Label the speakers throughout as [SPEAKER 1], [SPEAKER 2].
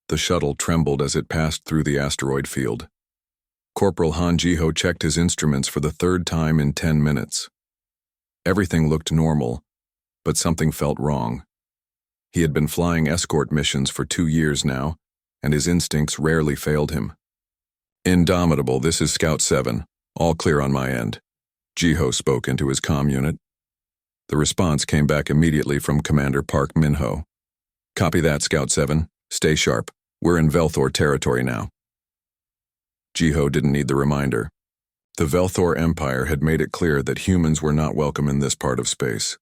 [SPEAKER 1] The shuttle trembled as it passed through the asteroid field. Corporal Han Jiho checked his instruments for the third time in 10 minutes. Everything looked normal, but something felt wrong. He had been flying escort missions for 2 years now, and his instincts rarely failed him. "Indomitable, this is Scout 7. All clear on my end," Jiho spoke into his comm unit. The response came back immediately from Commander Park Minho. "Copy that, Scout 7. Stay sharp. We're in Velthor territory now." Jiho didn't need the reminder. The Velthor Empire had made it clear that humans were not welcome in this part of space.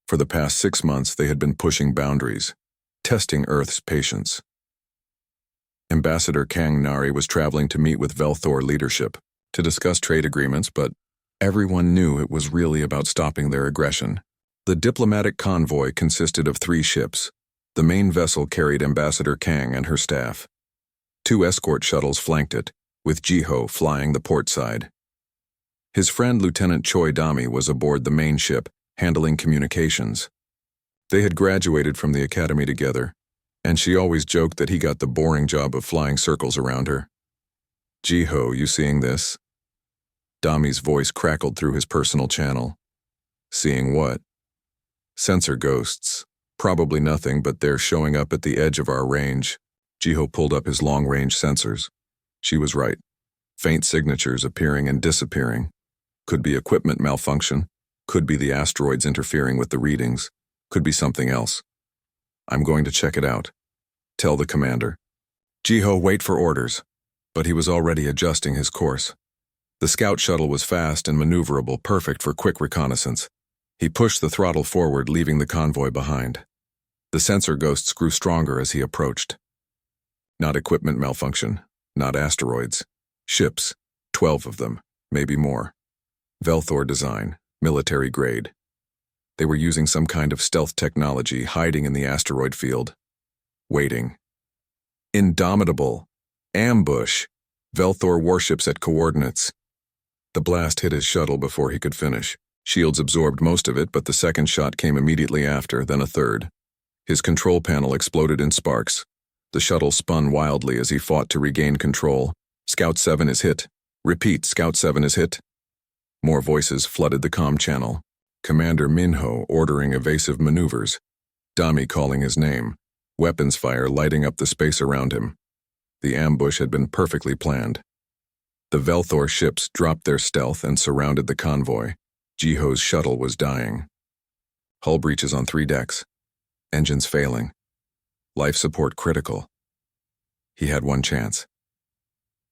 [SPEAKER 1] For the past 6 months, they had been pushing boundaries, testing Earth's patience. Ambassador Kang Nari was traveling to meet with Velthor leadership to discuss trade agreements, but everyone knew it was really about stopping their aggression. The diplomatic convoy consisted of 3 ships. The main vessel carried Ambassador Kang and her staff. 2 escort shuttles flanked it, with Jiho flying the port side. His friend Lieutenant Choi Dami was aboard the main ship, handling communications. They had graduated from the academy together, and she always joked that he got the boring job of flying circles around her. "Jiho, you seeing this?" Dami's voice crackled through his personal channel. "Seeing what?" "Sensor ghosts. Probably nothing, but they're showing up at the edge of our range." Jiho pulled up his long-range sensors. She was right. Faint signatures appearing and disappearing. Could be equipment malfunction. Could be the asteroids interfering with the readings. Could be something else. "I'm going to check it out. Tell the commander." "Jiho, wait for orders." But he was already adjusting his course. The scout shuttle was fast and maneuverable, perfect for quick reconnaissance. He pushed the throttle forward, leaving the convoy behind. The sensor ghosts grew stronger as he approached. Not equipment malfunction, not asteroids. Ships, 12 of them, maybe more. Velthor design, military grade. They were using some kind of stealth technology, hiding in the asteroid field. Waiting. Indomitable. Ambush. Velthor warships at coordinates. The blast hit his shuttle before he could finish. Shields absorbed most of it, but the second shot came immediately after, then a third. His control panel exploded in sparks. The shuttle spun wildly as he fought to regain control. "Scout 7 is hit. Repeat, Scout 7 is hit." More voices flooded the comm channel. Commander Minho ordering evasive maneuvers. Dami calling his name. Weapons fire lighting up the space around him. The ambush had been perfectly planned. The Velthor ships dropped their stealth and surrounded the convoy. Jiho's shuttle was dying. Hull breaches on 3 decks. Engines failing. Life support critical. He had one chance.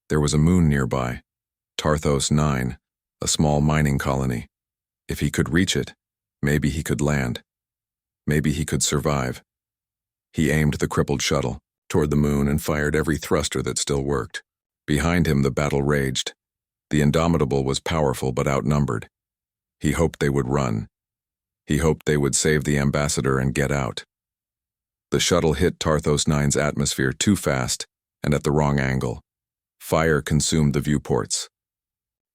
[SPEAKER 1] There was a moon nearby, Tarthos 9, a small mining colony. If he could reach it, maybe he could land. Maybe he could survive. He aimed the crippled shuttle toward the moon and fired every thruster that still worked. Behind him, the battle raged. The Indomitable was powerful but outnumbered. He hoped they would run. He hoped they would save the ambassador and get out. The shuttle hit Tarthos 9's atmosphere too fast and at the wrong angle. Fire consumed the viewports.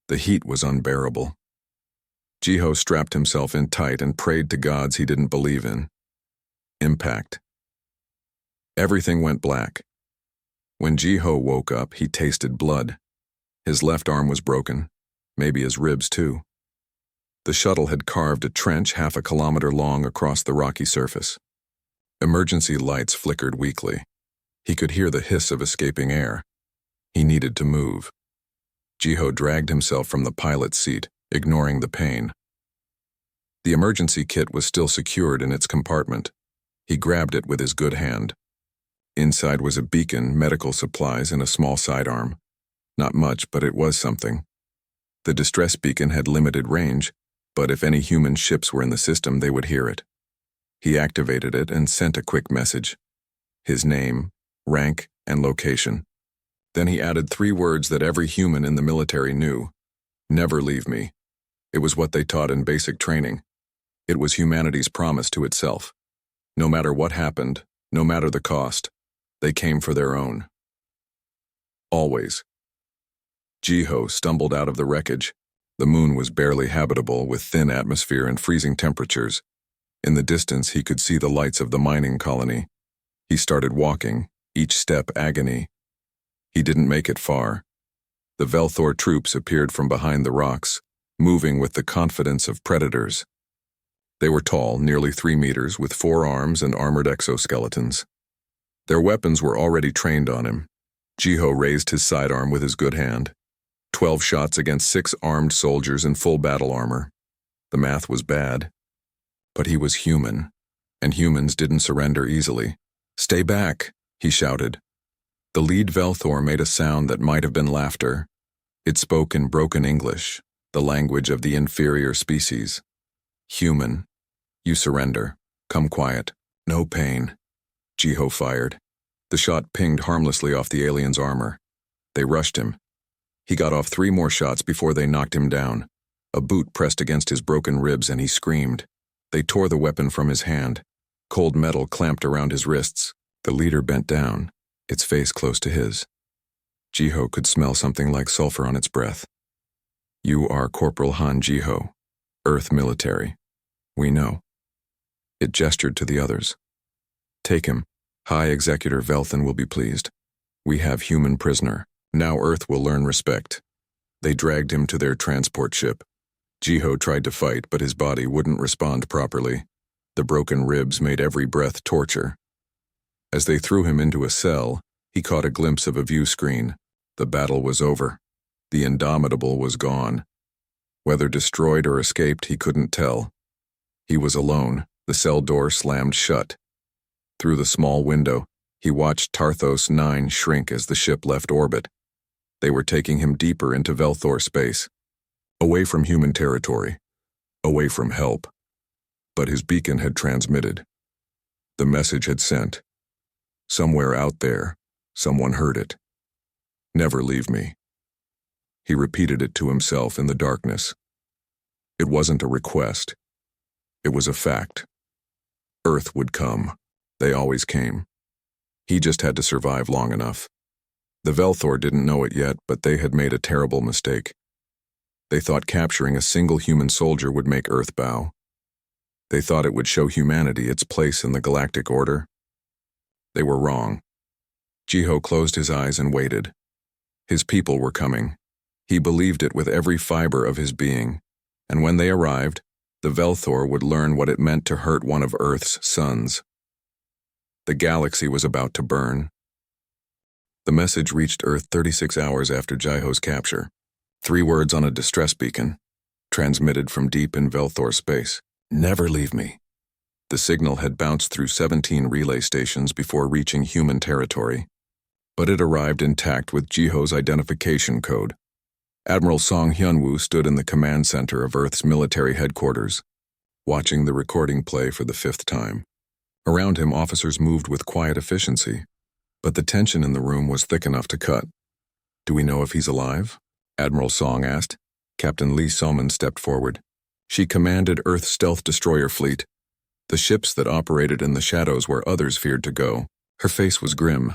[SPEAKER 1] The heat was unbearable. Jiho strapped himself in tight and prayed to gods he didn't believe in. Impact. Everything went black. When Jiho woke up, he tasted blood. His left arm was broken, maybe his ribs too. The shuttle had carved a trench half a kilometer long across the rocky surface. Emergency lights flickered weakly. He could hear the hiss of escaping air. He needed to move. Jiho dragged himself from the pilot's seat, ignoring the pain. The emergency kit was still secured in its compartment. He grabbed it with his good hand. Inside was a beacon, medical supplies, and a small sidearm. Not much, but it was something. The distress beacon had limited range, but if any human ships were in the system, they would hear it. He activated it and sent a quick message. His name, rank, and location. Then he added 3 words that every human in the military knew. Never leave me. It was what they taught in basic training. It was humanity's promise to itself. No matter what happened, no matter the cost, they came for their own. Always. Jiho stumbled out of the wreckage. The moon was barely habitable with thin atmosphere and freezing temperatures. In the distance, he could see the lights of the mining colony. He started walking, each step agony. He didn't make it far. The Velthor troops appeared from behind the rocks, moving with the confidence of predators. They were tall, nearly 3 meters, with 4 arms and armored exoskeletons. Their weapons were already trained on him. Jiho raised his sidearm with his good hand. 12 shots against 6 armed soldiers in full battle armor. The math was bad. But he was human, and humans didn't surrender easily. "Stay back," he shouted. The lead Velthor made a sound that might have been laughter. It spoke in broken English, the language of the inferior species. "Human, you surrender. Come quiet. No pain." Jiho fired. The shot pinged harmlessly off the alien's armor. They rushed him. He got off 3 more shots before they knocked him down. A boot pressed against his broken ribs and he screamed. They tore the weapon from his hand. Cold metal clamped around his wrists. The leader bent down, its face close to his. Jiho could smell something like sulfur on its breath. "You are Corporal Han Jiho, Earth Military. We know." It gestured to the others. "Take him. High Executor Velthan will be pleased. We have human prisoner. Now Earth will learn respect." They dragged him to their transport ship. Jiho tried to fight, but his body wouldn't respond properly. The broken ribs made every breath torture. As they threw him into a cell, he caught a glimpse of a view screen. The battle was over. The Indomitable was gone. Whether destroyed or escaped, he couldn't tell. He was alone. The cell door slammed shut. Through the small window, he watched Tarthos 9 shrink as the ship left orbit. They were taking him deeper into Velthor space. Away from human territory. Away from help. But his beacon had transmitted. The message had sent. Somewhere out there, someone heard it. "Never leave me." He repeated it to himself in the darkness. It wasn't a request. It was a fact. Earth would come. They always came. He just had to survive long enough. The Velthor didn't know it yet, but they had made a terrible mistake. They thought capturing a single human soldier would make Earth bow. They thought it would show humanity its place in the galactic order. They were wrong. Jiho closed his eyes and waited. His people were coming. He believed it with every fiber of his being, and when they arrived, the Velthor would learn what it meant to hurt one of Earth's sons. The galaxy was about to burn. The message reached Earth 36 hours after Jiho's capture. 3 words on a distress beacon, transmitted from deep in Velthor space. "Never leave me." The signal had bounced through 17 relay stations before reaching human territory, but it arrived intact with Jiho's identification code. Admiral Song Hyunwoo stood in the command center of Earth's military headquarters, watching the recording play for the 5th time. Around him, officers moved with quiet efficiency, but the tension in the room was thick enough to cut. "Do we know if he's alive?" Admiral Song asked. Captain Lee Soman stepped forward. She commanded Earth's stealth destroyer fleet, the ships that operated in the shadows where others feared to go. Her face was grim.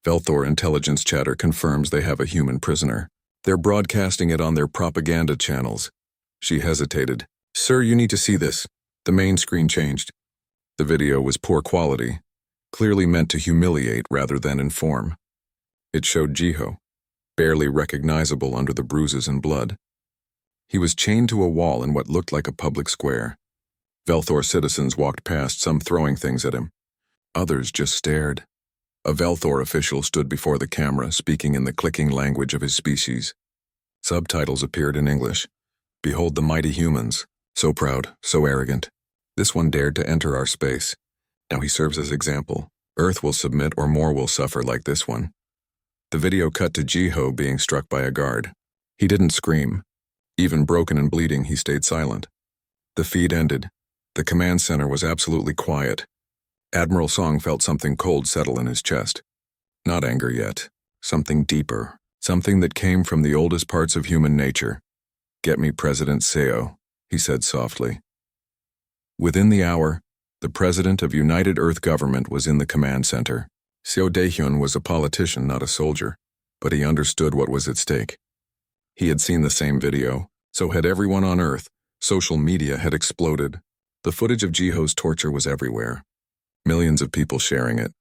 [SPEAKER 1] "Velthor intelligence chatter confirms they have a human prisoner. They're broadcasting it on their propaganda channels." She hesitated. "Sir, you need to see this." The main screen changed. The video was poor quality, clearly meant to humiliate rather than inform. It showed Jiho, barely recognizable under the bruises and blood. He was chained to a wall in what looked like a public square. Velthor citizens walked past, some throwing things at him. Others just stared. A Velthor official stood before the camera, speaking in the clicking language of his species. Subtitles appeared in English. "Behold the mighty humans, so proud, so arrogant. This one dared to enter our space. Now he serves as example. Earth will submit or more will suffer like this one." The video cut to Jiho being struck by a guard. He didn't scream. Even broken and bleeding, he stayed silent. The feed ended. The command center was absolutely quiet. Admiral Song felt something cold settle in his chest. Not anger yet. Something deeper. Something that came from the oldest parts of human nature. "Get me President Seo," he said softly. Within the hour, the president of United Earth Government was in the command center. Seo Daehyun was a politician, not a soldier, but he understood what was at stake. He had seen the same video, so had everyone on Earth. Social media had exploded. The footage of Jiho's torture was everywhere. Millions of people sharing it.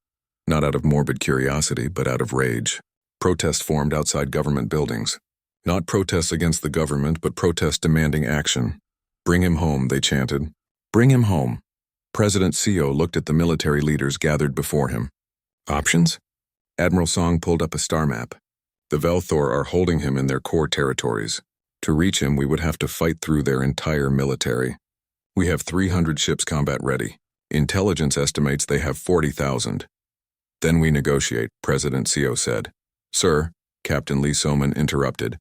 [SPEAKER 1] Not out of morbid curiosity, but out of rage. Protests formed outside government buildings. Not protests against the government, but protests demanding action. Bring him home, they chanted. Bring him home. President Seo looked at the military leaders gathered before him. Options? Admiral Song pulled up a star map. The Velthor are holding him in their core territories. To reach him, we would have to fight through their entire military. We have 300 ships combat ready. Intelligence estimates they have 40,000. Then we negotiate, President Seo said. Sir, Captain Lee Soman interrupted.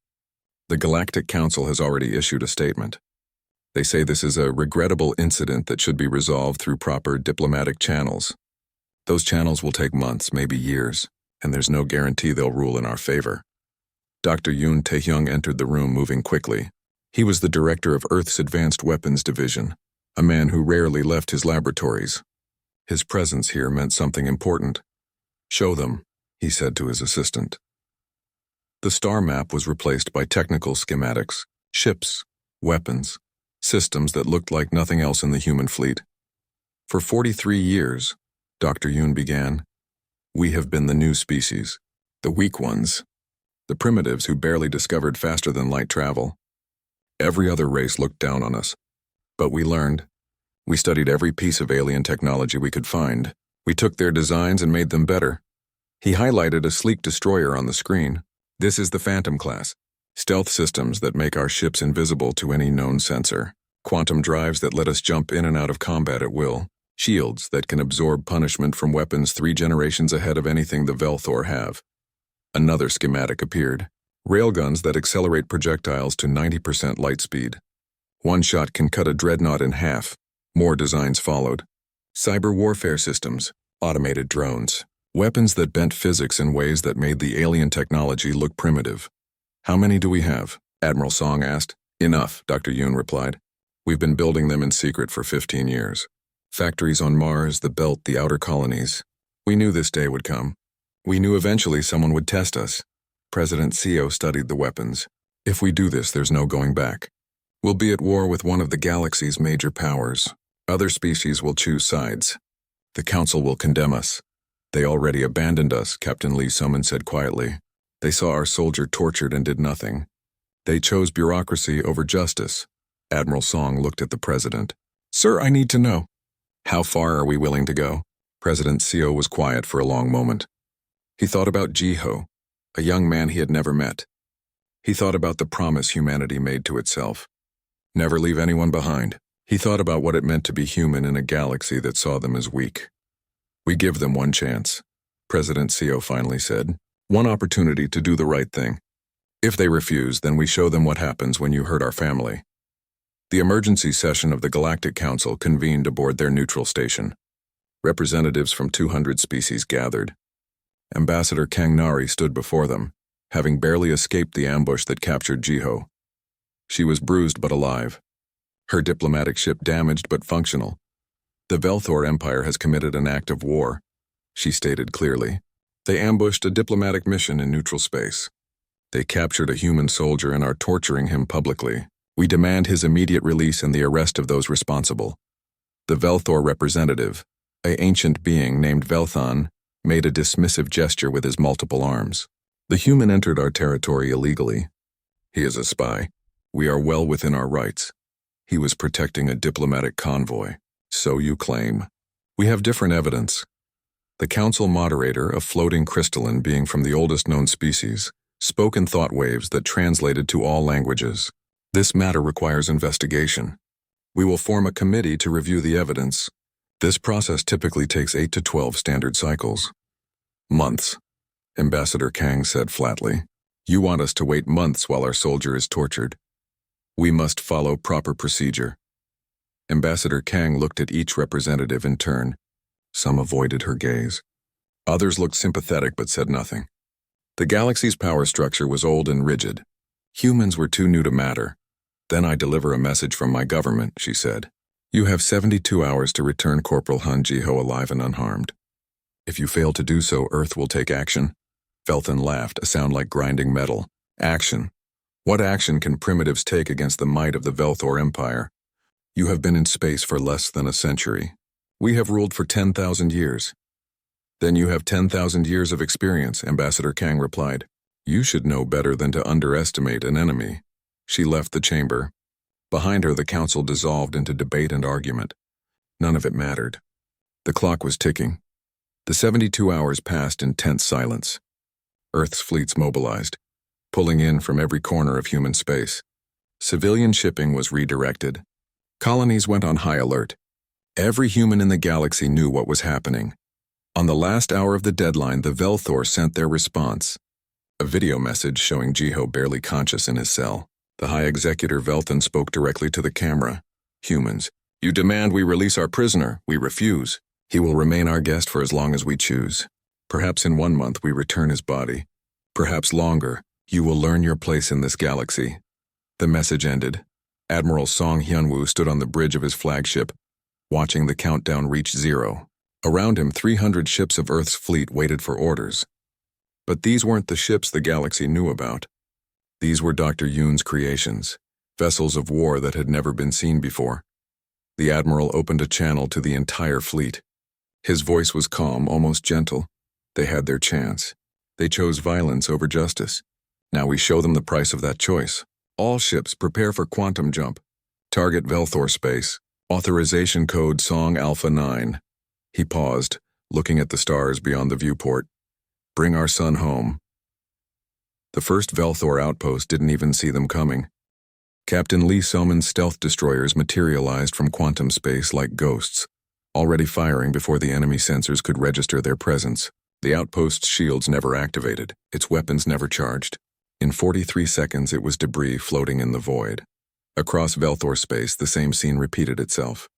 [SPEAKER 1] The Galactic Council has already issued a statement. They say this is a regrettable incident that should be resolved through proper diplomatic channels. Those channels will take months, maybe years, and there's no guarantee they'll rule in our favor. Dr. Yoon Taehyung entered the room moving quickly. He was the director of Earth's Advanced Weapons Division, a man who rarely left his laboratories. His presence here meant something important. Show them, he said to his assistant. The star map was replaced by technical schematics, ships, weapons, systems that looked like nothing else in the human fleet. For 43 years, Dr. Yoon began, we have been the new species, the weak ones, the primitives who barely discovered faster than light travel. Every other race looked down on us. But we learned. We studied every piece of alien technology we could find. We took their designs and made them better. He highlighted a sleek destroyer on the screen. This is the Phantom class. Stealth systems that make our ships invisible to any known sensor. Quantum drives that let us jump in and out of combat at will. Shields that can absorb punishment from weapons 3 generations ahead of anything the Velthor have. Another schematic appeared. Railguns that accelerate projectiles to 90% light speed. One shot can cut a dreadnought in half. More designs followed. Cyber warfare systems, automated drones, weapons that bent physics in ways that made the alien technology look primitive. How many do we have? Admiral Song asked. Enough, Dr. Yoon replied. We've been building them in secret for 15 years. Factories on Mars, the Belt, the outer colonies. We knew this day would come. We knew eventually someone would test us. President Seo studied the weapons. If we do this, there's no going back. We'll be at war with one of the galaxy's major powers. Other species will choose sides. The Council will condemn us. They already abandoned us, Captain Lee Soman said quietly. They saw our soldier tortured and did nothing. They chose bureaucracy over justice. Admiral Song looked at the president. Sir, I need to know. How far are we willing to go? President Seo was quiet for a long moment. He thought about Jiho, a young man he had never met. He thought about the promise humanity made to itself. Never leave anyone behind. He thought about what it meant to be human in a galaxy that saw them as weak. We give them one chance, President Seo finally said. One opportunity to do the right thing. If they refuse, then we show them what happens when you hurt our family. The emergency session of the Galactic Council convened aboard their neutral station. Representatives from 200 species gathered. Ambassador Kang Nari stood before them, having barely escaped the ambush that captured Jiho. She was bruised but alive. Her diplomatic ship damaged but functional. The Velthor Empire has committed an act of war, she stated clearly. They ambushed a diplomatic mission in neutral space. They captured a human soldier and are torturing him publicly. We demand his immediate release and the arrest of those responsible. The Velthor representative, an ancient being named Velthan, made a dismissive gesture with his multiple arms. The human entered our territory illegally. He is a spy. We are well within our rights. He was protecting a diplomatic convoy. So you claim. We have different evidence. The council moderator, a floating crystalline being from the oldest known species, spoke in thought waves that translated to all languages. This matter requires investigation. We will form a committee to review the evidence. This process typically takes 8 to 12 standard cycles. Months, Ambassador Kang said flatly. You want us to wait months while our soldier is tortured. We must follow proper procedure. Ambassador Kang looked at each representative in turn. Some avoided her gaze. Others looked sympathetic but said nothing. The galaxy's power structure was old and rigid. Humans were too new to matter. Then I deliver a message from my government, she said. You have 72 hours to return Corporal Han Jiho alive and unharmed. If you fail to do so, Earth will take action. Velthan laughed, a sound like grinding metal. Action. What action can primitives take against the might of the Velthor Empire? You have been in space for less than a century. We have ruled for 10,000 years. Then you have 10,000 years of experience, Ambassador Kang replied. You should know better than to underestimate an enemy. She left the chamber. Behind her, the council dissolved into debate and argument. None of it mattered. The clock was ticking. The 72 hours passed in tense silence. Earth's fleets mobilized, pulling in from every corner of human space. Civilian shipping was redirected. Colonies went on high alert. Every human in the galaxy knew what was happening. On the last hour of the deadline, the Velthor sent their response. A video message showing Jiho barely conscious in his cell. The High Executor Velthan spoke directly to the camera. Humans, you demand we release our prisoner. We refuse. He will remain our guest for as long as we choose. Perhaps in 1 month we return his body. Perhaps longer. You will learn your place in this galaxy. The message ended. Admiral Song Hyunwoo stood on the bridge of his flagship, watching the countdown reach 0. Around him, 300 ships of Earth's fleet waited for orders. But these weren't the ships the galaxy knew about. These were Dr. Yoon's creations, vessels of war that had never been seen before. The Admiral opened a channel to the entire fleet. His voice was calm, almost gentle. They had their chance. They chose violence over justice. Now we show them the price of that choice. All ships prepare for quantum jump. Target Velthor space. Authorization code Song Alpha 9. He paused, looking at the stars beyond the viewport. Bring our son home. The first Velthor outpost didn't even see them coming. Captain Lee Soman's stealth destroyers materialized from quantum space like ghosts, already firing before the enemy sensors could register their presence. The outpost's shields never activated, its weapons never charged. In 43 seconds, it was debris floating in the void. Across Velthor space, the same scene repeated itself.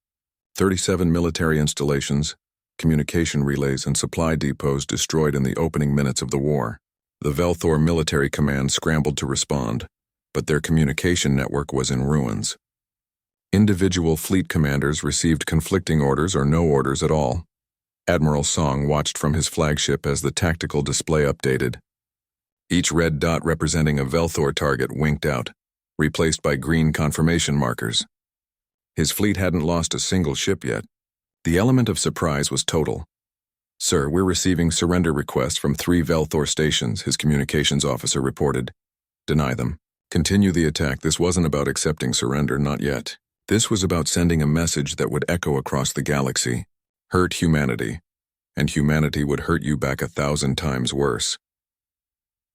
[SPEAKER 1] 37 military installations, communication relays, and supply depots destroyed in the opening minutes of the war. The Velthor military command scrambled to respond, but their communication network was in ruins. Individual fleet commanders received conflicting orders or no orders at all. Admiral Song watched from his flagship as the tactical display updated. Each red dot representing a Velthor target winked out, replaced by green confirmation markers. His fleet hadn't lost a single ship yet. The element of surprise was total. Sir, we're receiving surrender requests from 3 Velthor stations, his communications officer reported. Deny them. Continue the attack. This wasn't about accepting surrender, not yet. This was about sending a message that would echo across the galaxy. Hurt humanity, and humanity would hurt you back 1,000 times worse.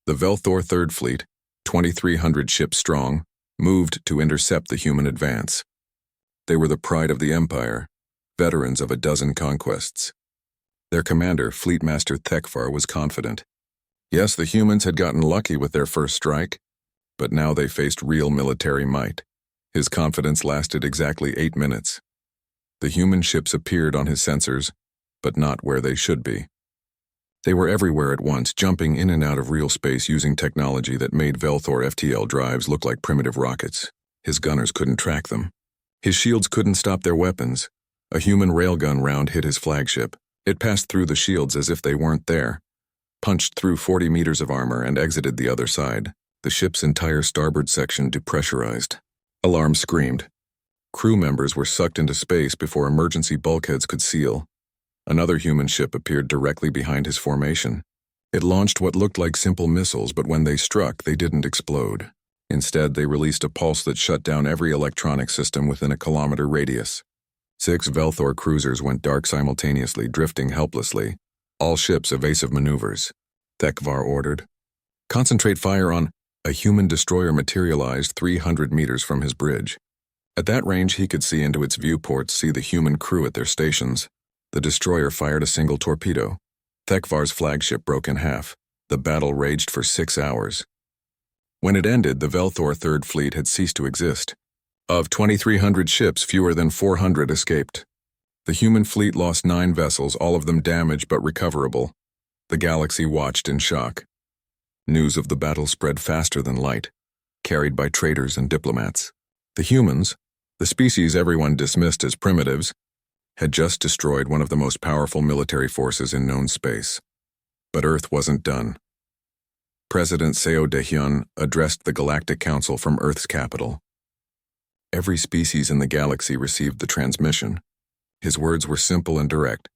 [SPEAKER 1] The Velthor Third Fleet, 2,300 ships strong, moved to intercept the human advance. They were the pride of the Empire, veterans of a dozen conquests. Their commander, Fleet Master Thekvar, was confident. Yes, the humans had gotten lucky with their first strike, but now they faced real military might. His confidence lasted exactly 8 minutes. The human ships appeared on his sensors, but not where they should be. They were everywhere at once, jumping in and out of real space using technology that made Velthor FTL drives look like primitive rockets. His gunners couldn't track them. His shields couldn't stop their weapons. A human railgun round hit his flagship. It passed through the shields as if they weren't there, punched through 40 meters of armor and exited the other side. The ship's entire starboard section depressurized. Alarm screamed. Crew members were sucked into space before emergency bulkheads could seal. Another human ship appeared directly behind his formation. It launched what looked like simple missiles, but when they struck, they didn't explode. Instead, they released a pulse that shut down every electronic system within a kilometer radius. 6 Velthor cruisers went dark simultaneously, drifting helplessly. All ships evasive maneuvers. Thekvar ordered. Concentrate fire on... A human destroyer materialized 300 meters from his bridge. At that range, he could see into its viewports, see the human crew at their stations. The destroyer fired a single torpedo. Thekvar's flagship broke in half. The battle raged for 6 hours. When it ended, the Velthor Third Fleet had ceased to exist. Of 2,300 ships, fewer than 400 escaped. The human fleet lost 9 vessels, all of them damaged but recoverable. The galaxy watched in shock. News of the battle spread faster than light, carried by traders and diplomats. The humans, the species everyone dismissed as primitives, had just destroyed one of the most powerful military forces in known space. But Earth wasn't done. President Seo Daehyun addressed the Galactic Council from Earth's capital. Every species in the galaxy received the transmission. His words were simple and direct.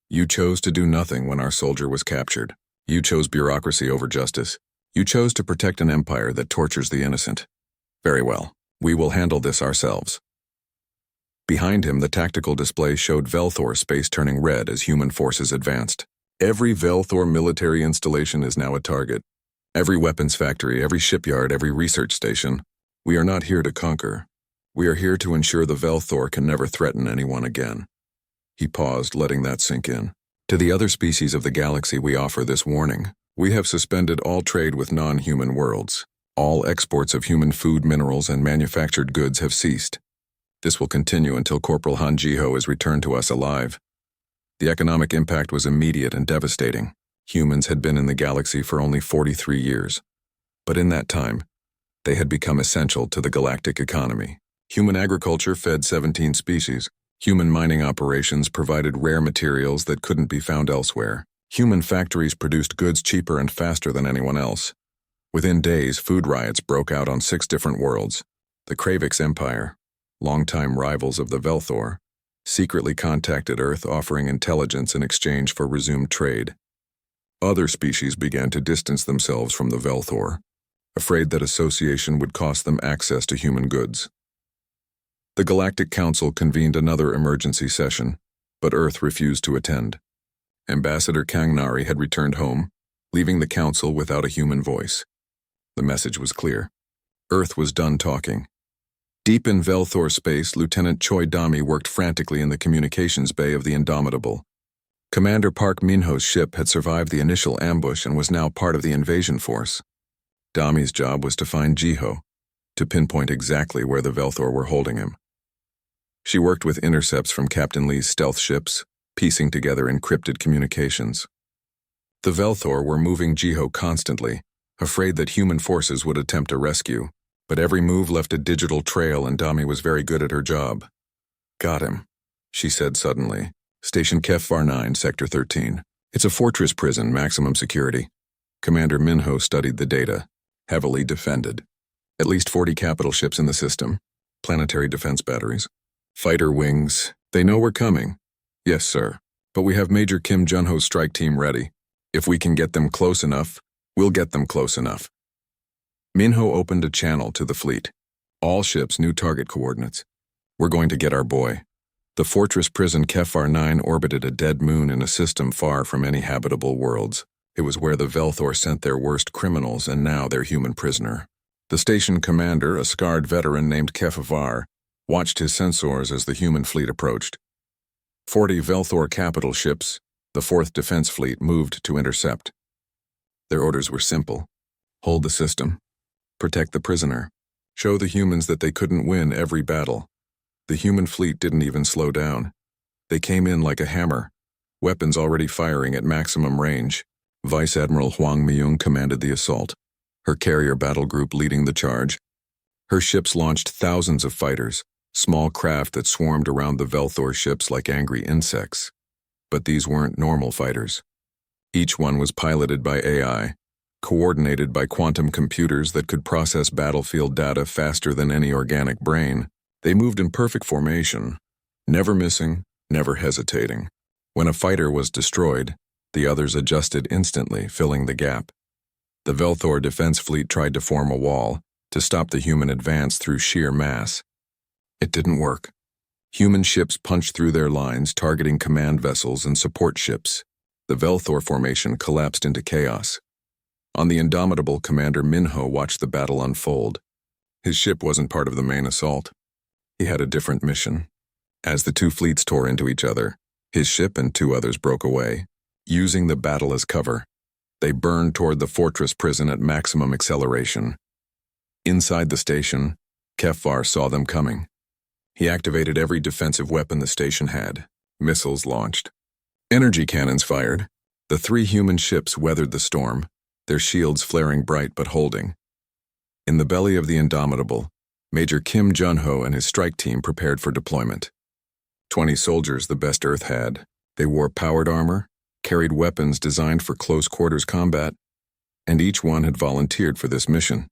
[SPEAKER 1] You chose to do nothing when our soldier was captured. You chose bureaucracy over justice. You chose to protect an empire that tortures the innocent. Very well. We will handle this ourselves. Behind him, the tactical display showed Velthor space turning red as human forces advanced. Every Velthor military installation is now a target. Every weapons factory, every shipyard, every research station. We are not here to conquer. We are here to ensure the Velthor can never threaten anyone again. He paused, letting that sink in. To the other species of the galaxy, we offer this warning. We have suspended all trade with non-human worlds. All exports of human food, minerals, and manufactured goods have ceased. This will continue until Corporal Han Jiho is returned to us alive. The economic impact was immediate and devastating. Humans had been in the galaxy for only 43 years. But in that time, they had become essential to the galactic economy. Human agriculture fed 17 species. Human mining operations provided rare materials that couldn't be found elsewhere. Human factories produced goods cheaper and faster than anyone else. Within days, food riots broke out on 6 different worlds. The Kravix Empire, longtime rivals of the Velthor, secretly contacted Earth offering intelligence in exchange for resumed trade. Other species began to distance themselves from the Velthor, afraid that association would cost them access to human goods. The Galactic Council convened another emergency session, but Earth refused to attend. Ambassador Kangnari had returned home, leaving the Council without a human voice. The message was clear. Earth was done talking. Deep in Velthor space, Lieutenant Choi Dami worked frantically in the communications bay of the Indomitable. Commander Park Minho's ship had survived the initial ambush and was now part of the invasion force. Dami's job was to find Jiho, to pinpoint exactly where the Velthor were holding him. She worked with intercepts from Captain Lee's stealth ships, piecing together encrypted communications. The Velthor were moving Jiho constantly, afraid that human forces would attempt a rescue, but every move left a digital trail and Dami was very good at her job. Got him, she said suddenly. Station HFY 9, Sector 13. It's a fortress prison, maximum security. Commander Minho studied the data. Heavily defended. At least 40 capital ships in the system. Planetary defense batteries. Fighter wings. They know we're coming. Yes, sir. But we have Major Kim Jun-ho's strike team ready. If we can get them close enough, we'll get them close enough. Minho opened a channel to the fleet. All ships knew target coordinates. We're going to get our boy. The fortress prison HFY 9 orbited a dead moon in a system far from any habitable worlds. It was where the Velthor sent their worst criminals and now their human prisoner. The station commander, a scarred veteran named Kefavar, watched his sensors as the human fleet approached. 40 Velthor capital ships, the 4th Defense Fleet, moved to intercept. Their orders were simple. Hold the system. Protect the prisoner. Show the humans that they couldn't win every battle. The human fleet didn't even slow down. They came in like a hammer, weapons already firing at maximum range. Vice Admiral Huang Myung commanded the assault, her carrier battle group leading the charge. Her ships launched thousands of fighters, small craft that swarmed around the Velthor ships like angry insects. But these weren't normal fighters. Each one was piloted by AI, coordinated by quantum computers that could process battlefield data faster than any organic brain. They moved in perfect formation, never missing, never hesitating. When a fighter was destroyed, the others adjusted instantly, filling the gap. The Velthor defense fleet tried to form a wall to stop the human advance through sheer mass. It didn't work. Human ships punched through their lines, targeting command vessels and support ships. The Velthor formation collapsed into chaos. On the Indomitable, Commander Minho watched the battle unfold. His ship wasn't part of the main assault. He had a different mission. As the two fleets tore into each other, his ship and 2 others broke away. Using the battle as cover, they burned toward the fortress prison at maximum acceleration. Inside the station, Kefvar saw them coming. He activated every defensive weapon the station had. Missiles launched. Energy cannons fired. The 3 human ships weathered the storm, their shields flaring bright but holding. In the belly of the Indomitable, Major Kim Jun-ho and his strike team prepared for deployment. 20 soldiers, the best Earth had. They wore powered armor, carried weapons designed for close-quarters combat, and each one had volunteered for this mission.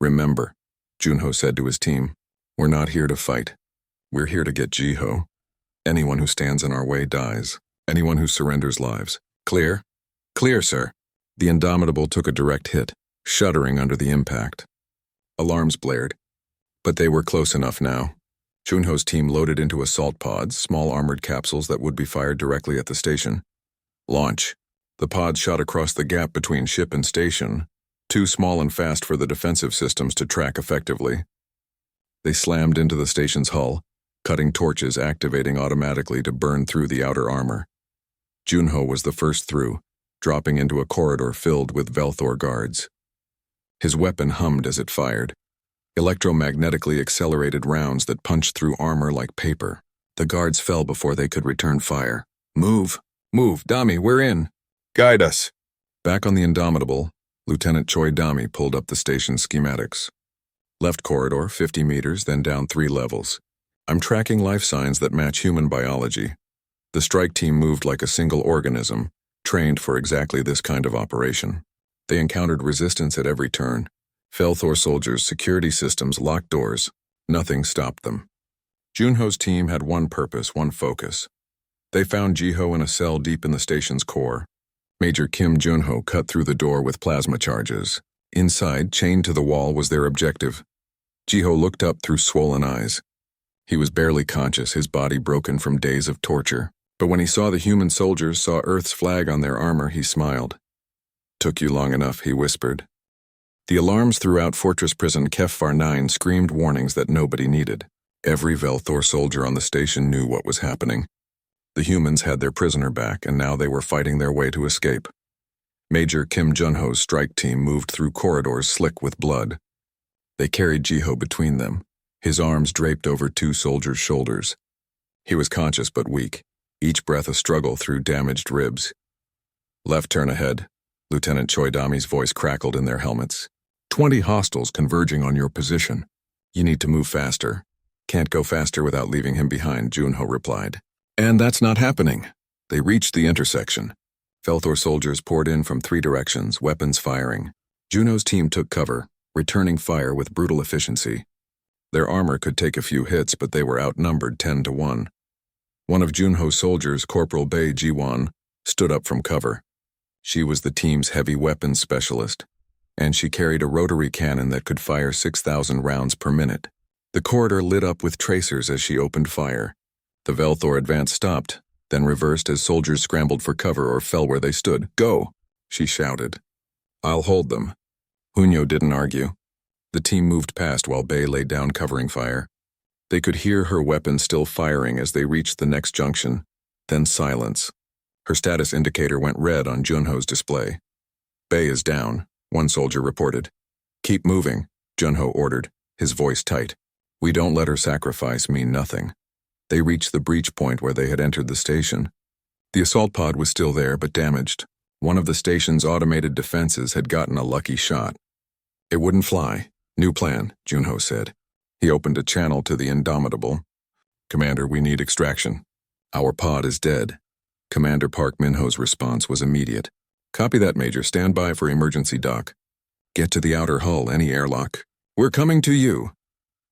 [SPEAKER 1] Remember, Junho said to his team, we're not here to fight. We're here to get Jiho. Anyone who stands in our way dies. Anyone who surrenders lives. Clear? Clear, sir. The Indomitable took a direct hit, shuddering under the impact. Alarms blared, but they were close enough now. Junho's team loaded into assault pods, small armored capsules that would be fired directly at the station. Launch. The pods shot across the gap between ship and station, too small and fast for the defensive systems to track effectively. They slammed into the station's hull, cutting torches activating automatically to burn through the outer armor. Junho was the first through, dropping into a corridor filled with Velthor guards. His weapon hummed as it fired, electromagnetically accelerated rounds that punched through armor like paper. The guards fell before they could return fire. Move! Move! Dami, we're in! Guide us! Back on the Indomitable, Lieutenant Choi Dami pulled up the station's schematics. Left corridor, 50 meters, then down 3 levels. I'm tracking life signs that match human biology. The strike team moved like a single organism, trained for exactly this kind of operation. They encountered resistance at every turn. Velthor soldiers' security systems locked doors. Nothing stopped them. Junho's team had one purpose, one focus. They found Jiho in a cell deep in the station's core. Major Kim Junho cut through the door with plasma charges. Inside, chained to the wall, was their objective. Jiho looked up through swollen eyes. He was barely conscious, his body broken from days of torture. But when he saw the human soldiers, saw Earth's flag on their armor, he smiled. Took you long enough, he whispered. The alarms throughout Fortress Prison Kefar 9 screamed warnings that nobody needed. Every Velthor soldier on the station knew what was happening. The humans had their prisoner back, and now they were fighting their way to escape. Major Kim Junho's strike team moved through corridors slick with blood. They carried Jiho between them, his arms draped over 2 soldiers' shoulders. He was conscious but weak, each breath a struggle through damaged ribs. Left turn ahead, Lieutenant Choi Dami's voice crackled in their helmets. 20 hostiles converging on your position. You need to move faster. Can't go faster without leaving him behind, Junho replied. And that's not happening. They reached the intersection. Velthor soldiers poured in from 3 directions, weapons firing. Junho's team took cover, returning fire with brutal efficiency. Their armor could take a few hits, but they were outnumbered 10-1. One of Junho's soldiers, Corporal Bae Jiwon, stood up from cover. She was the team's heavy weapons specialist, and she carried a rotary cannon that could fire 6,000 rounds per minute. The corridor lit up with tracers as she opened fire. The Velthor advance stopped, then reversed as soldiers scrambled for cover or fell where they stood. Go, she shouted. I'll hold them. Hunyo didn't argue. The team moved past while Bae laid down covering fire. They could hear her weapon still firing as they reached the next junction, then silence. Her status indicator went red on Junho's display. Bae is down, one soldier reported. Keep moving, Junho ordered, his voice tight. We don't let her sacrifice mean nothing. They reached the breach point where they had entered the station. The assault pod was still there but damaged. One of the station's automated defenses had gotten a lucky shot. It wouldn't fly. New plan, Junho said. He opened a channel to the Indomitable. Commander, we need extraction. Our pod is dead. Commander Park Minho's response was immediate. Copy that, Major. Stand by for emergency dock. Get to the outer hull, any airlock. We're coming to you.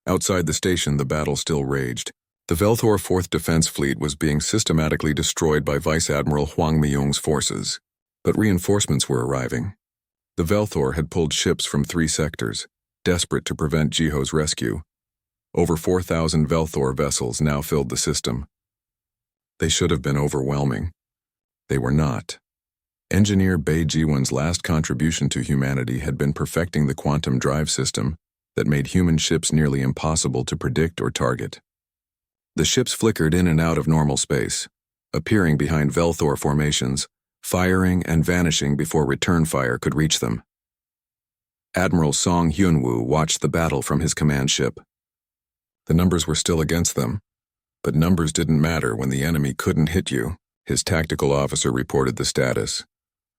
[SPEAKER 1] Outside the station, the battle still raged. The Velthor 4th Defense Fleet was being systematically destroyed by Vice Admiral Huang Miyong's forces. But reinforcements were arriving. The Velthor had pulled ships from 3 sectors, desperate to prevent Jiho's rescue. Over 4,000 Velthor vessels now filled the system. They should have been overwhelming. They were not. Engineer Bae Jiwon's last contribution to humanity had been perfecting the quantum drive system that made human ships nearly impossible to predict or target. The ships flickered in and out of normal space, appearing behind Velthor formations, firing and vanishing before return fire could reach them. Admiral Song Hyunwoo watched the battle from his command ship. The numbers were still against them, but numbers didn't matter when the enemy couldn't hit you. His tactical officer reported the status.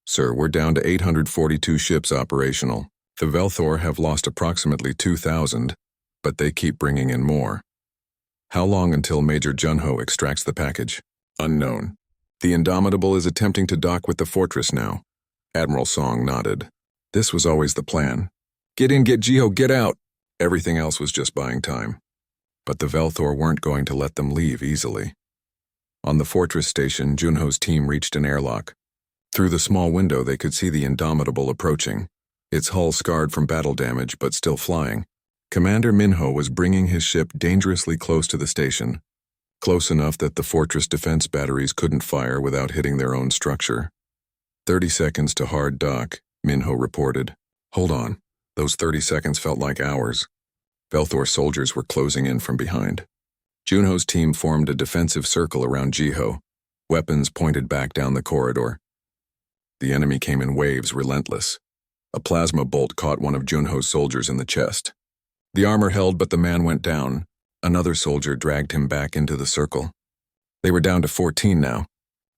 [SPEAKER 1] Sir, we're down to 842 ships operational. The Velthor have lost approximately 2,000, but they keep bringing in more. How long until Major Junho extracts the package? Unknown. The Indomitable is attempting to dock with the fortress now. Admiral Song nodded. This was always the plan. Get in, get Jiho, get out! Everything else was just buying time. But the Velthor weren't going to let them leave easily. On the fortress station, Junho's team reached an airlock. Through the small window, they could see the Indomitable approaching, its hull scarred from battle damage but still flying. Commander Minho was bringing his ship dangerously close to the station, close enough that the fortress defense batteries couldn't fire without hitting their own structure. 30 seconds to hard dock, Minho reported. Hold on. Those 30 seconds felt like hours. Velthor soldiers were closing in from behind. Junho's team formed a defensive circle around Jiho, weapons pointed back down the corridor. The enemy came in waves, relentless. A plasma bolt caught one of Junho's soldiers in the chest. The armor held, but the man went down. Another soldier dragged him back into the circle. They were down to 14 now.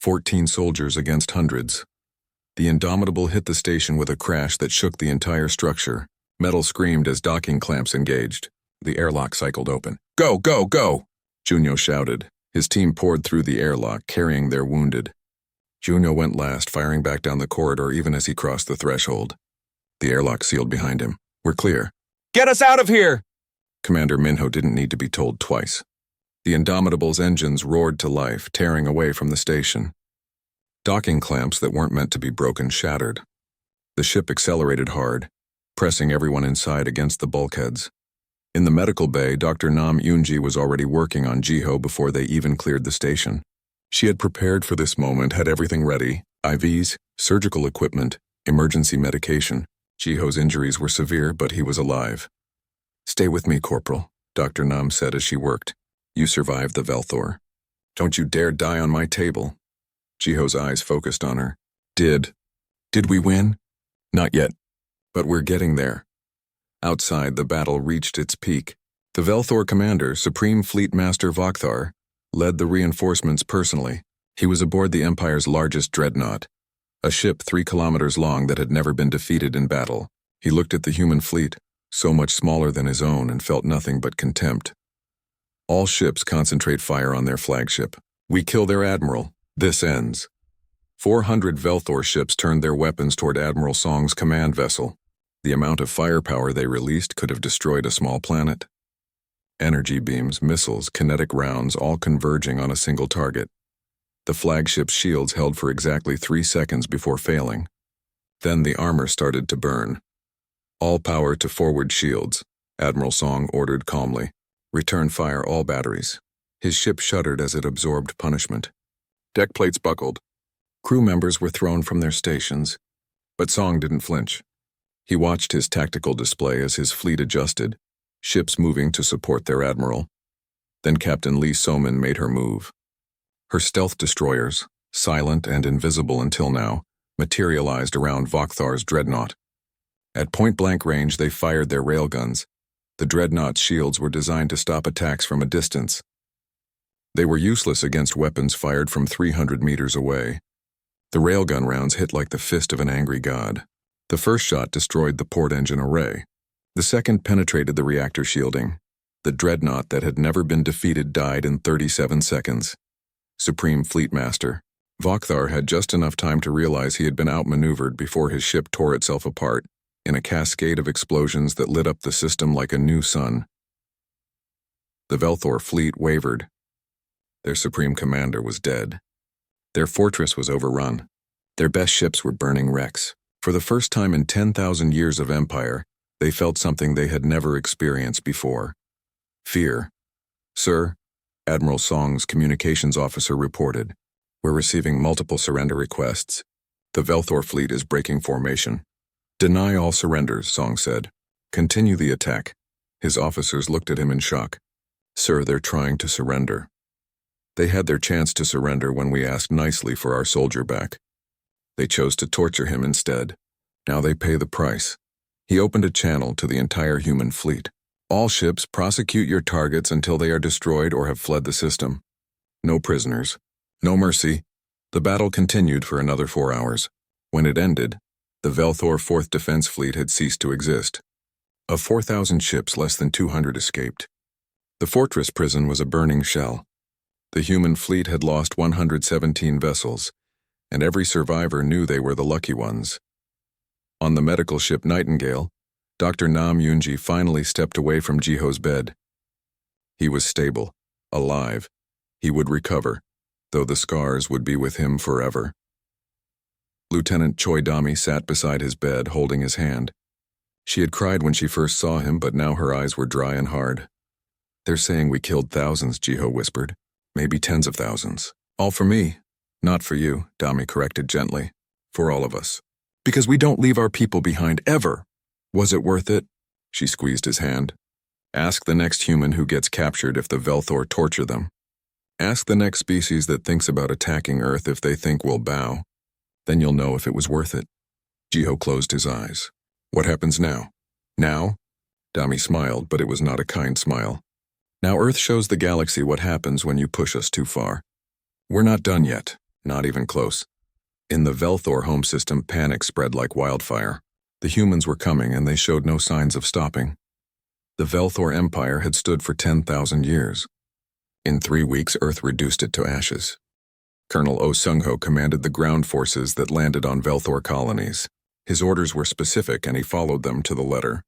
[SPEAKER 1] 14 soldiers against hundreds. The Indomitable hit the station with a crash that shook the entire structure. Metal screamed as docking clamps engaged. The airlock cycled open. Go, go, go! Junho shouted. His team poured through the airlock, carrying their wounded. Junho went last, firing back down the corridor even as he crossed the threshold. The airlock sealed behind him. We're clear.
[SPEAKER 2] Get us out of here!
[SPEAKER 1] Commander Minho didn't need to be told twice. The Indomitable's engines roared to life, tearing away from the station. Docking clamps that weren't meant to be broken shattered. The ship accelerated hard, pressing everyone inside against the bulkheads. In the medical bay, Dr. Nam Yunji was already working on Jiho before they even cleared the station. She had prepared for this moment, had everything ready: IVs, surgical equipment, emergency medication. Jiho's injuries were severe, but he was alive. Stay with me, Corporal, Dr. Nam said as she worked. You survived the Velthor. Don't you dare die on my table. Jiho's eyes focused on her. Did we win? Not yet, but we're getting there. Outside, the battle reached its peak. The Velthor commander, Supreme Fleet Master Vakthar, led the reinforcements personally. He was aboard the Empire's largest dreadnought, a ship 3 kilometers long that had never been defeated in battle. He looked at the human fleet, so much smaller than his own, and felt nothing but contempt. All ships concentrate fire on their flagship. We kill their admiral. This ends. 400 Velthor ships turned their weapons toward Admiral Song's command vessel. The amount of firepower they released could have destroyed a small planet. Energy beams, missiles, kinetic rounds, all converging on a single target. The flagship's shields held for exactly 3 seconds before failing. Then the armor started to burn. All power to forward shields, Admiral Song ordered calmly. Return fire all batteries. His ship shuddered as it absorbed punishment. Deck plates buckled. Crew members were thrown from their stations, but Song didn't flinch. He watched his tactical display as his fleet adjusted, ships moving to support their admiral. Then Captain Lee Soman made her move. Her stealth destroyers, silent and invisible until now, materialized around Vakthar's dreadnought. At point-blank range, they fired their railguns. The dreadnought's shields were designed to stop attacks from a distance. They were useless against weapons fired from 300 meters away. The railgun rounds hit like the fist of an angry god. The first shot destroyed the port engine array. The second penetrated the reactor shielding. The dreadnought that had never been defeated died in 37 seconds. Supreme Fleet Master Vakthar had just enough time to realize he had been outmaneuvered before his ship tore itself apart in a cascade of explosions that lit up the system like a new sun. The Velthor fleet wavered. Their supreme commander was dead. Their fortress was overrun. Their best ships were burning wrecks. For the first time in 10,000 years of empire, they felt something they had never experienced before. Fear. Sir, Admiral Song's communications officer reported, we're receiving multiple surrender requests. The Velthor fleet is breaking formation. Deny all surrenders, Song said. Continue the attack. His officers looked at him in shock. Sir, they're trying to surrender. They had their chance to surrender when we asked nicely for our soldier back. They chose to torture him instead. Now they pay the price. He opened a channel to the entire human fleet. All ships, prosecute your targets until they are destroyed or have fled the system. No prisoners. No mercy. The battle continued for another 4 hours. When it ended, the Velthor 4th Defense Fleet had ceased to exist. Of 4,000 ships, less than 200 escaped. The fortress prison was a burning shell. The human fleet had lost 117 vessels, and every survivor knew they were the lucky ones. On the medical ship Nightingale, Dr. Nam Yunji finally stepped away from Jiho's bed. He was stable, alive. He would recover. though the scars would be with him forever. Lieutenant Choi Dami sat beside his bed, holding his hand. She had cried when she first saw him, but now her eyes were dry and hard. "They're saying we killed thousands," Jiho whispered. "Maybe tens of thousands. All for me." "Not for you," Dami corrected gently. "For all of us. Because we don't leave our people behind, ever." "Was it worth it?" She squeezed his hand. "Ask the next human who gets captured if the Velthor torture them. Ask the next species that thinks about attacking Earth if they think we'll bow. Then you'll know if it was worth it." Jiho closed his eyes. "What happens now?" "Now?" Dami smiled, but it was not a kind smile. "Now Earth shows the galaxy what happens when you push us too far. We're not done yet, not even close." In the Velthor home system, panic spread like wildfire. The humans were coming, and they showed no signs of stopping. The Velthor Empire had stood for 10,000 years. In 3 weeks, Earth reduced it to ashes. Colonel Oh Sung-ho commanded the ground forces that landed on Velthor colonies. His orders were specific, and he followed them to the letter.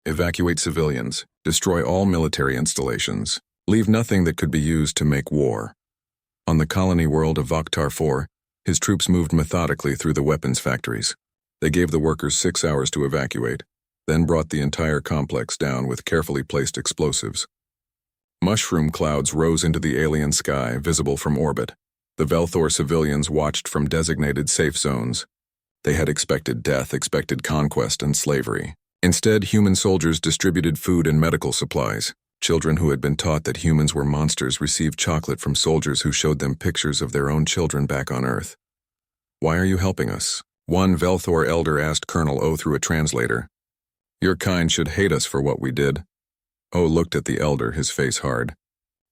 [SPEAKER 1] Evacuate civilians, destroy all military installations, leave nothing that could be used to make war. On the colony world of Vaktar 4, his troops moved methodically through the weapons factories. They gave the workers 6 hours to evacuate, then brought the entire complex down with carefully placed explosives. Mushroom clouds rose into the alien sky, visible from orbit. The Velthor civilians watched from designated safe zones. They had expected death, expected conquest and slavery. Instead, human soldiers distributed food and medical supplies. Children who had been taught that humans were monsters received chocolate from soldiers who showed them pictures of their own children back on Earth. "Why are you helping us?" One Velthor elder asked Colonel O through a translator. "Your kind should hate us for what we did." O looked at the elder, his face hard.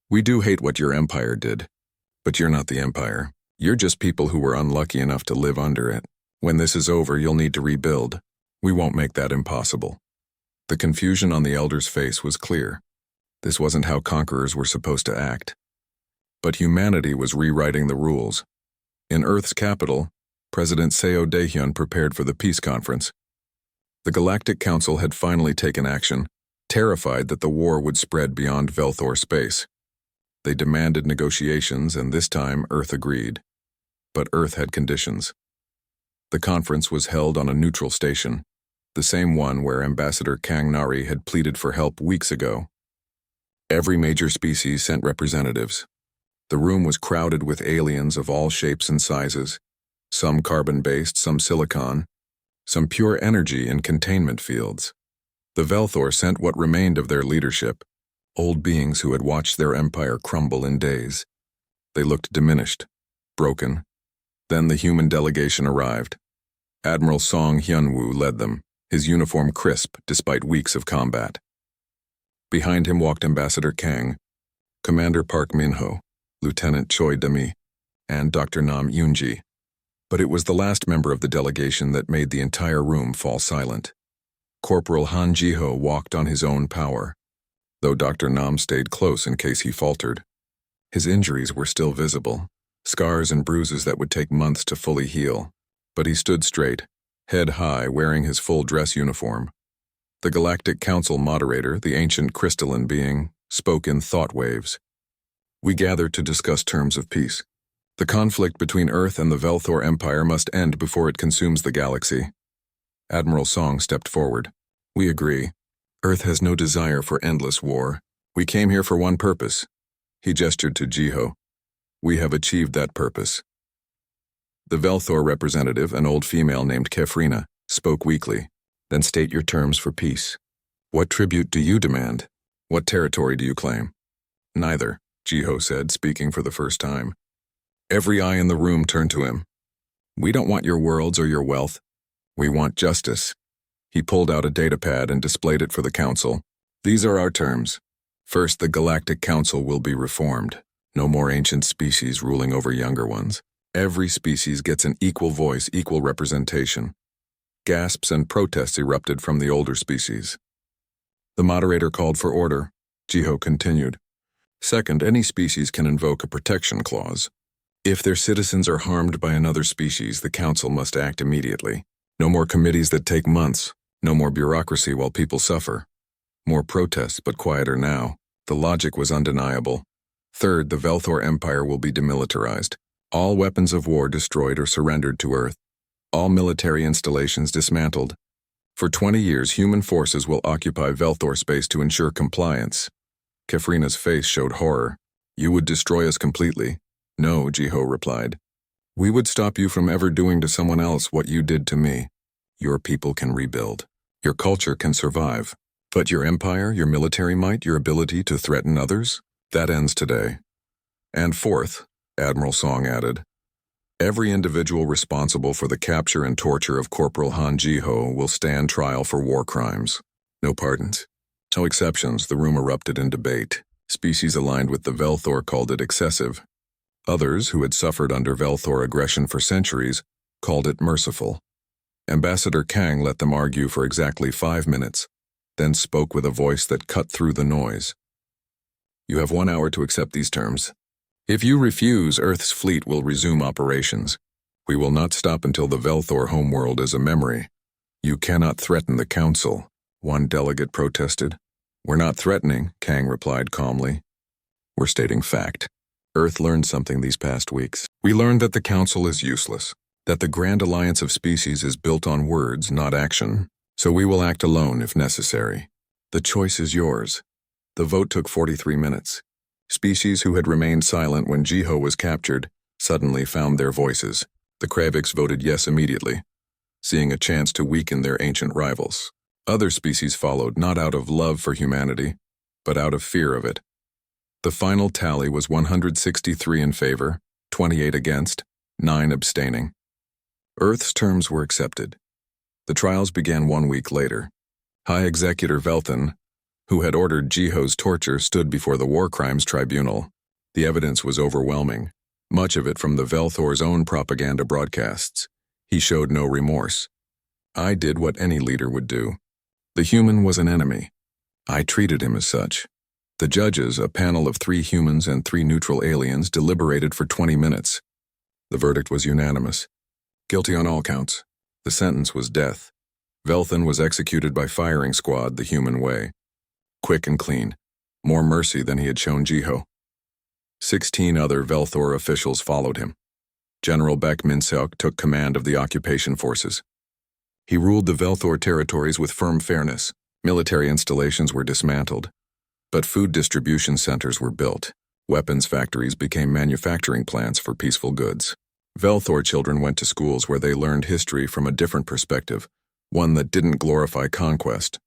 [SPEAKER 1] "We do hate what your empire did. But you're not the empire. You're just people who were unlucky enough to live under it. When this is over, you'll need to rebuild. We won't make that impossible." The confusion on the elder's face was clear. This wasn't how conquerors were supposed to act. But humanity was rewriting the rules. In Earth's capital, President Seo Daehyun prepared for the peace conference. The Galactic Council had finally taken action, terrified that the war would spread beyond Velthor space. They demanded negotiations, and this time Earth agreed. But Earth had conditions. The conference was held on a neutral station, the same one where Ambassador Kang Nari had pleaded for help weeks ago. Every major species sent representatives. The room was crowded with aliens of all shapes and sizes, some carbon-based, some silicon, some pure energy in containment fields. The Velthor sent what remained of their leadership, old beings who had watched their empire crumble in days. They looked diminished, broken. Then the human delegation arrived. Admiral Song Hyun-woo led them, his uniform crisp despite weeks of combat. Behind him walked Ambassador Kang, Commander Park Min-ho, Lieutenant Choi Dami, and Dr. Nam Yoonji. But it was the last member of the delegation that made the entire room fall silent. Corporal Han Ji-ho walked on his own power, though Dr. Nam stayed close in case he faltered. His injuries were still visible, scars and bruises that would take months to fully heal, but he stood straight, head high, wearing his full dress uniform. The Galactic Council moderator, the ancient crystalline being, spoke in thought waves. "We gather to discuss terms of peace. The conflict between Earth and the Velthor Empire must end before it consumes the galaxy." Admiral Song stepped forward. "We agree. Earth has no desire for endless war. We came here for one purpose." He gestured to Jiho. "We have achieved that purpose." The Velthor representative, an old female named Kefrina, spoke weakly. "Then state your terms for peace. What tribute do you demand? What territory do you claim?" "Neither," Jiho said, speaking for the first time. Every eye in the room turned to him. "We don't want your worlds or your wealth. We want justice." He pulled out a datapad and displayed it for the council. "These are our terms. First, the Galactic Council will be reformed. No more ancient species ruling over younger ones. Every species gets an equal voice, equal representation." Gasps and protests erupted from the older species. The moderator called for order. Jiho continued. "Second, any species can invoke a protection clause. If their citizens are harmed by another species, the council must act immediately. No more committees that take months. No more bureaucracy while people suffer. More protests, but quieter now. The logic was undeniable. Third, the Velthor Empire will be demilitarized. All weapons of war destroyed or surrendered to Earth. All military installations dismantled. For 20 years, human forces will occupy Velthor space to ensure compliance. Kefrina's face showed horror. You would destroy us completely. No, Jiho replied. We would stop you from ever doing to someone else what you did to me. Your people can rebuild. Your culture can survive. But your empire, your military might, your ability to threaten others? That ends today. And fourth, Admiral Song added, every individual responsible for the capture and torture of Corporal Han Jiho will stand trial for war crimes. No pardons. No exceptions. The room erupted in debate. Species aligned with the Velthor called it excessive. Others, who had suffered under Velthor aggression for centuries, called it merciful. Ambassador Kang let them argue for exactly 5 minutes, then spoke with a voice that cut through the noise. You have 1 hour to accept these terms. If you refuse, Earth's fleet will resume operations. We will not stop until the Velthor homeworld is a memory. You cannot threaten the Council, one delegate protested. We're not threatening, Kang replied calmly. We're stating fact. Earth learned something these past weeks. We learned that the Council is useless, that the Grand Alliance of Species is built on words, not action. So we will act alone if necessary. The choice is yours. The vote took 43 minutes. Species who had remained silent when Jiho was captured suddenly found their voices. The Kraviks voted yes immediately, seeing a chance to weaken their ancient rivals. Other species followed, not out of love for humanity, but out of fear of it. The final tally was 163 in favor, 28 against, 9 abstaining. Earth's terms were accepted. The trials began 1 week later. High Executor Velthan, who had ordered Jiho's torture, stood before the War Crimes Tribunal. The evidence was overwhelming, much of it from the Velthor's own propaganda broadcasts. He showed no remorse. I did what any leader would do. The human was an enemy. I treated him as such. The judges, a panel of 3 humans and 3 neutral aliens, deliberated for 20 minutes. The verdict was unanimous. Guilty on all counts. The sentence was death. Velthan was executed by firing squad the human way. Quick and clean. More mercy than he had shown Jiho. 16 other Velthor officials followed him. General Beck Minseok took command of the occupation forces. He ruled the Velthor territories with firm fairness. Military installations were dismantled, but food distribution centers were built. Weapons factories became manufacturing plants for peaceful goods. Velthor children went to schools where they learned history from a different perspective, one that didn't glorify conquest.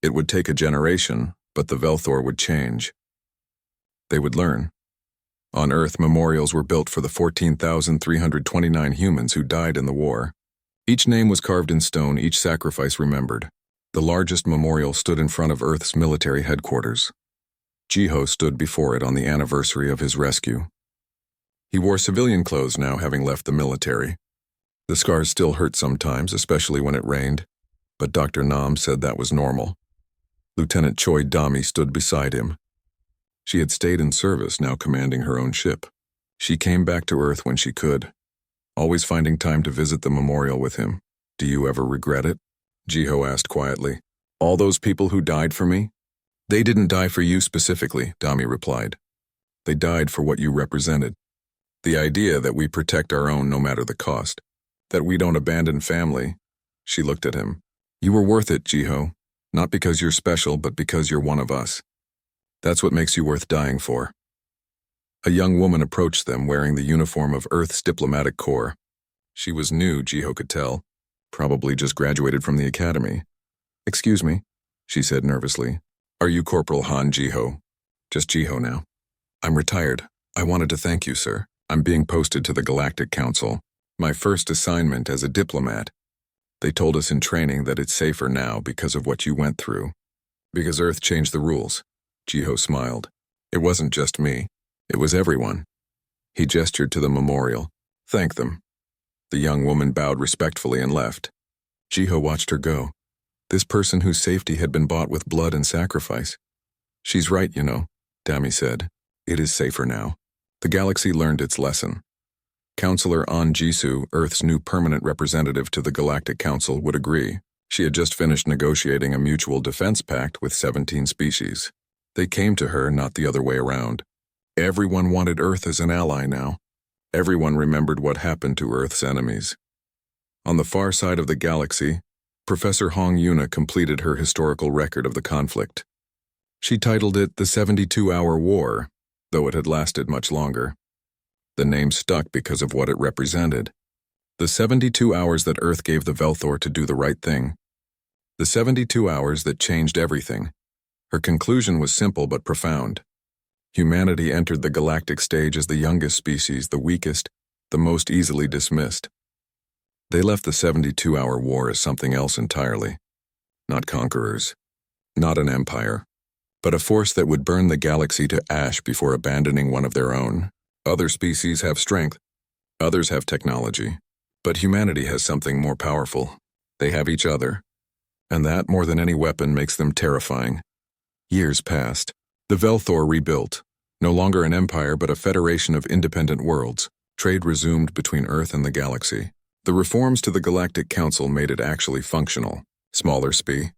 [SPEAKER 1] It would take a generation, but the Velthor would change. They would learn. On Earth, memorials were built for the 14,329 humans who died in the war. Each name was carved in stone, each sacrifice remembered. The largest memorial stood in front of Earth's military headquarters. Jiho stood before it on the anniversary of his rescue. He wore civilian clothes now, having left the military. The scars still hurt sometimes, especially when it rained, but Dr. Nam said that was normal. Lieutenant Choi Dami stood beside him. She had stayed in service, now commanding her own ship. She came back to Earth when she could, always finding time to visit the memorial with him. Do you ever regret it? Jiho asked quietly. All those people who died for me? They didn't die for you specifically, Dami replied. They died for what you represented. The idea that we protect our own no matter the cost. That we don't abandon family. She looked at him. You were worth it, Jiho. Not because you're special, but because you're one of us. That's what makes you worth dying for. A young woman approached them wearing the uniform of Earth's diplomatic corps. She was new, Jiho could tell. Probably just graduated from the academy. Excuse me, she said nervously. Are you Corporal Han Jiho? Just Jiho now. I'm retired. I wanted to thank you, sir. I'm being posted to the Galactic Council. My first assignment as a diplomat. They told us in training that it's safer now because of what you went through. Because Earth changed the rules. Jiho smiled. It wasn't just me. It was everyone. He gestured to the memorial. Thank them. The young woman bowed respectfully and left. Jiho watched her go. This person whose safety had been bought with blood and sacrifice. She's right, you know, Dami said. It is safer now. The galaxy learned its lesson. Counselor An Jisoo, Earth's new permanent representative to the Galactic Council, would agree. She had just finished negotiating a mutual defense pact with 17 species. They came to her, not the other way around. Everyone wanted Earth as an ally now. Everyone remembered what happened to Earth's enemies. On the far side of the galaxy, Professor Hong Yuna completed her historical record of the conflict. She titled it the 72-Hour War, though it had lasted much longer. The name stuck because of what it represented. The 72 hours that Earth gave the Velthor to do the right thing. The 72 hours that changed everything. Her conclusion was simple but profound. Humanity entered the galactic stage as the youngest species, the weakest, the most easily dismissed. They left the 72-hour war as something else entirely. Not conquerors, not an empire, but a force that would burn the galaxy to ash before abandoning one of their own. Other species have strength, others have technology, but humanity has something more powerful. They have each other, and that, more than any weapon, makes them terrifying. Years passed. The Velthor rebuilt, no longer an empire but a federation of independent worlds. Trade resumed between Earth and the galaxy. The reforms to the Galactic Council made it actually functional. Smaller SPI,